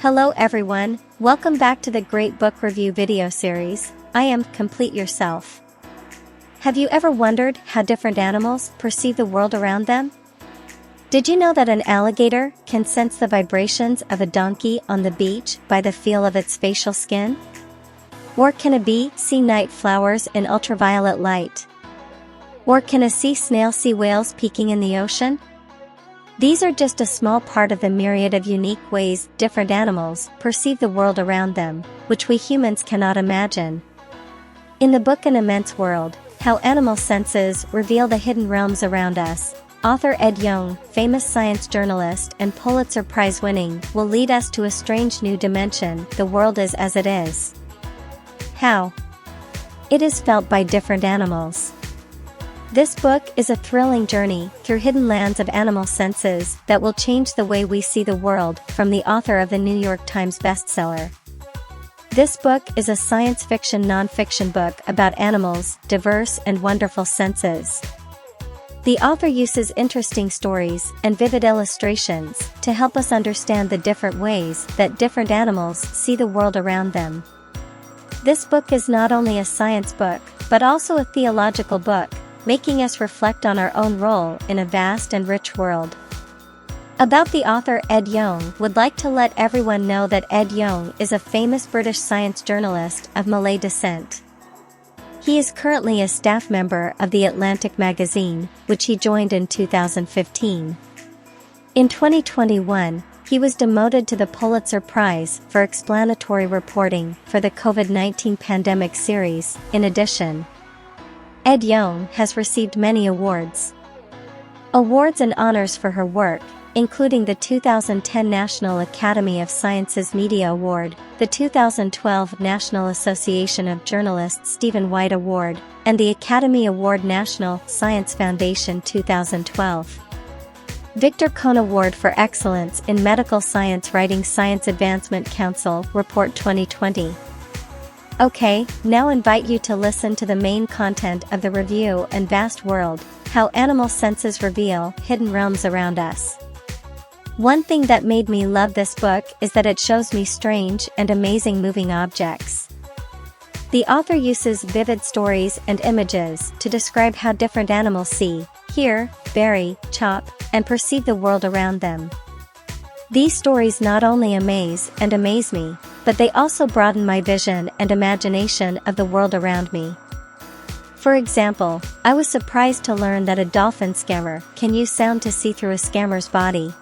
Hello everyone, welcome back to the Great Book Review video series. I am Complete Yourself. Have you ever wondered how different animals perceive the world around them? Did you know that an alligator can sense the vibrations of a donkey on the beach by the feel of its facial skin? Or can a bee see night flowers in ultraviolet light? Or can a sea snail see whales peeking in the ocean? These are just a small part of the myriad of unique ways different animals perceive the world around them, which we humans cannot imagine. In the book An Immense World, How Animal Senses Reveal the Hidden Realms Around Us, author Ed Yong, famous science journalist and Pulitzer Prize-winning, will lead us to a strange new dimension. The world is as it is. How? It is felt by different animals. This book is a thrilling journey through hidden lands of animal senses that will change the way we see the world, from the author of the New York Times bestseller. This book is a science fiction non-fiction book about animals' diverse and wonderful senses. The author uses interesting stories and vivid illustrations to help us understand the different ways that different animals see the world around them. This book is not only a science book, but also a theological book, making us reflect on our own role in a vast and rich world. About the author, Ed Yong would like to let everyone know that Ed Yong is a famous British science journalist of Malay descent. He is currently a staff member of The Atlantic magazine, which he joined in 2015. In 2021, he was demoted to the Pulitzer Prize for explanatory reporting for the COVID-19 pandemic series. In addition, Ed Yong has received many awards. Awards and honors for her work, including the 2010 National Academy of Sciences Media Award, the 2012 National Association of Journalists Stephen White Award, and the Academy Award National Science Foundation 2012. Victor Cohn Award for Excellence in Medical Science Writing Science Advancement Council Report 2020. Okay, now invite you to listen to the main content of the review and vast world, How Animal Senses Reveal Hidden Realms Around Us. One thing that made me love this book is that it shows me strange and amazing moving objects. The author uses vivid stories and images to describe how different animals see, hear, bury, chop, and perceive the world around them. These stories not only amaze me, but they also broaden my vision and imagination of the world around me. For example, I was surprised to learn that a dolphin scammer can use sound to see through a scammer's body.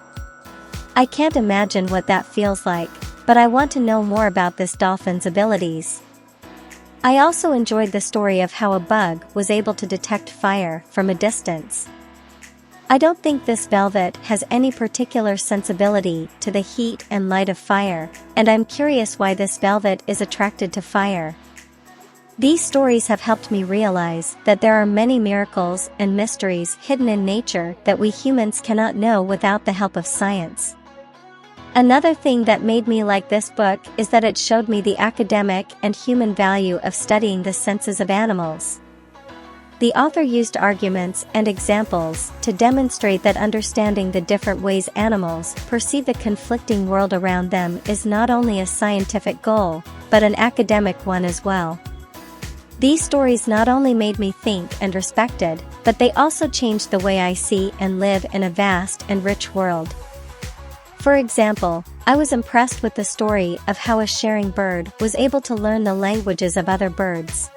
I can't imagine what that feels like, but I want to know more about this dolphin's abilities. I also enjoyed the story of how a bug was able to detect fire from a distance. I don't think this velvet has any particular sensibility to the heat and light of fire, and I'm curious why this velvet is attracted to fire. These stories have helped me realize that there are many miracles and mysteries hidden in nature that we humans cannot know without the help of science. Another thing that made me like this book is that it showed me the academic and human value of studying the senses of animals. The author used arguments and examples to demonstrate that understanding the different ways animals perceive the conflicting world around them is not only a scientific goal, but an academic one as well. These stories not only made me think and respected, but they also changed the way I see and live in a vast and rich world. For example, I was impressed with the story of how a sharing bird was able to learn the languages of other birds.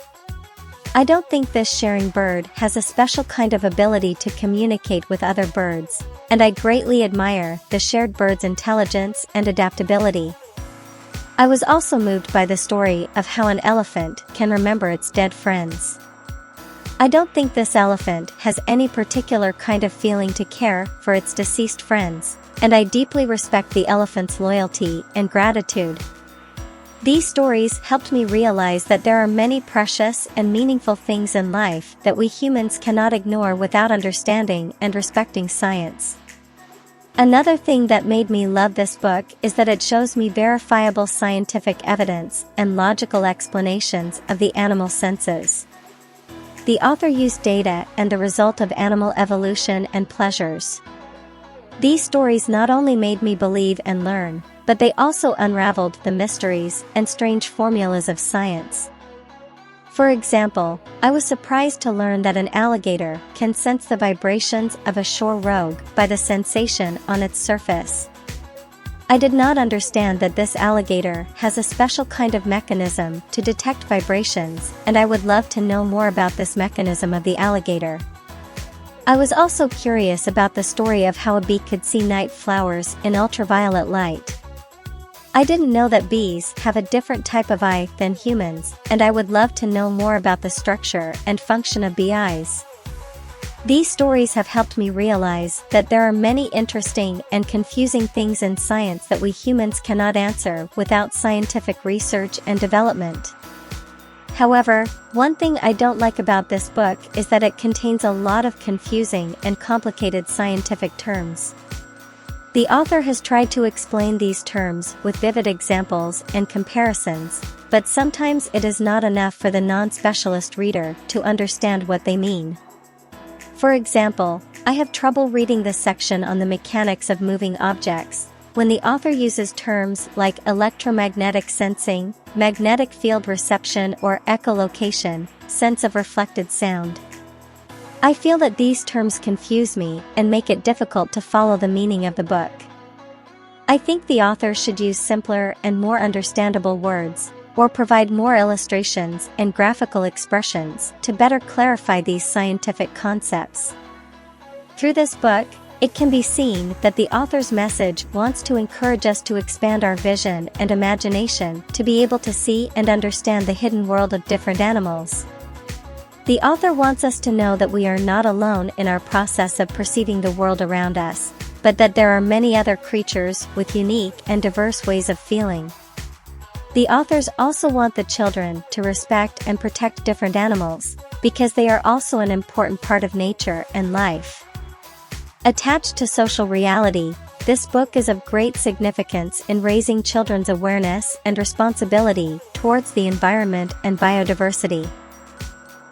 I don't think this sharing bird has a special kind of ability to communicate with other birds, and I greatly admire the shared bird's intelligence and adaptability. I was also moved by the story of how an elephant can remember its dead friends. I don't think this elephant has any particular kind of feeling to care for its deceased friends, and I deeply respect the elephant's loyalty and gratitude. These stories helped me realize that there are many precious and meaningful things in life that we humans cannot ignore without understanding and respecting science. Another thing that made me love this book is that it shows me verifiable scientific evidence and logical explanations of the animal senses. The author used data and the result of animal evolution and pleasures. These stories not only made me believe and learn, but they also unraveled the mysteries and strange formulas of science. For example, I was surprised to learn that an alligator can sense the vibrations of a shore rogue by the sensation on its surface. I did not understand that this alligator has a special kind of mechanism to detect vibrations, and I would love to know more about this mechanism of the alligator. I was also curious about the story of how a bee could see night flowers in ultraviolet light. I didn't know that bees have a different type of eye than humans, and I would love to know more about the structure and function of bee eyes. These stories have helped me realize that there are many interesting and confusing things in science that we humans cannot answer without scientific research and development. However, one thing I don't like about this book is that it contains a lot of confusing and complicated scientific terms. The author has tried to explain these terms with vivid examples and comparisons, but sometimes it is not enough for the non-specialist reader to understand what they mean. For example, I have trouble reading the section on the mechanics of moving objects, when the author uses terms like electromagnetic sensing, magnetic field reception, or echolocation, sense of reflected sound. I feel that these terms confuse me and make it difficult to follow the meaning of the book. I think the author should use simpler and more understandable words, or provide more illustrations and graphical expressions to better clarify these scientific concepts. Through this book, it can be seen that the author's message wants to encourage us to expand our vision and imagination to be able to see and understand the hidden world of different animals. The author wants us to know that we are not alone in our process of perceiving the world around us, but that there are many other creatures with unique and diverse ways of feeling. The authors also want the children to respect and protect different animals, because they are also an important part of nature and life. Attached to social reality, this book is of great significance in raising children's awareness and responsibility towards the environment and biodiversity.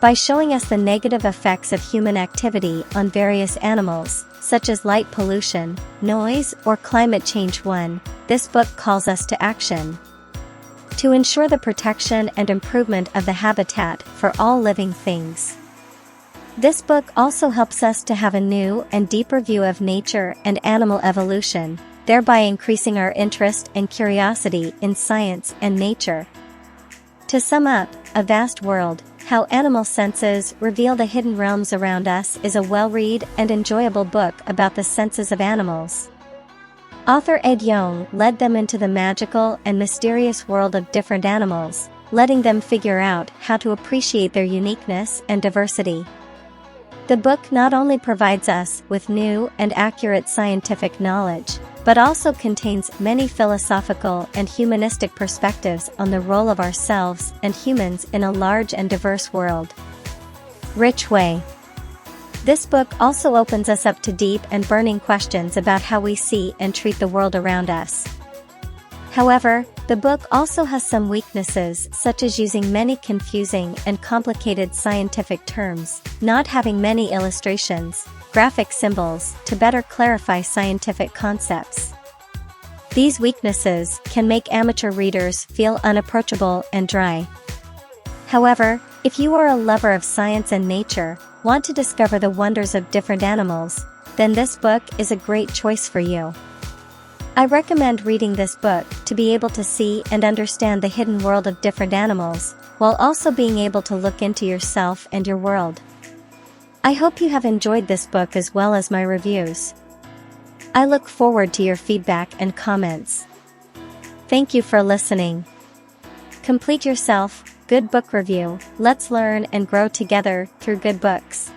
By showing us the negative effects of human activity on various animals, such as light pollution, noise, or climate change, this book calls us to action to ensure the protection and improvement of the habitat for all living things. This book also helps us to have a new and deeper view of nature and animal evolution, thereby increasing our interest and curiosity in science and nature. To sum up, A Vast World: How Animal Senses Reveal the Hidden Realms Around Us is a well-read and enjoyable book about the senses of animals. Author Ed Yong led them into the magical and mysterious world of different animals, letting them figure out how to appreciate their uniqueness and diversity. The book not only provides us with new and accurate scientific knowledge, but also contains many philosophical and humanistic perspectives on the role of ourselves and humans in a large and diverse world. Rich Way. This book also opens us up to deep and burning questions about how we see and treat the world around us. However, the book also has some weaknesses, such as using many confusing and complicated scientific terms, not having many illustrations, graphic symbols to better clarify scientific concepts. These weaknesses can make amateur readers feel unapproachable and dry. However, if you are a lover of science and nature, want to discover the wonders of different animals, then this book is a great choice for you. I recommend reading this book to be able to see and understand the hidden world of different animals, while also being able to look into yourself and your world. I hope you have enjoyed this book as well as my reviews. I look forward to your feedback and comments. Thank you for listening. Complete yourself. Good book review. Let's learn and grow together through good books.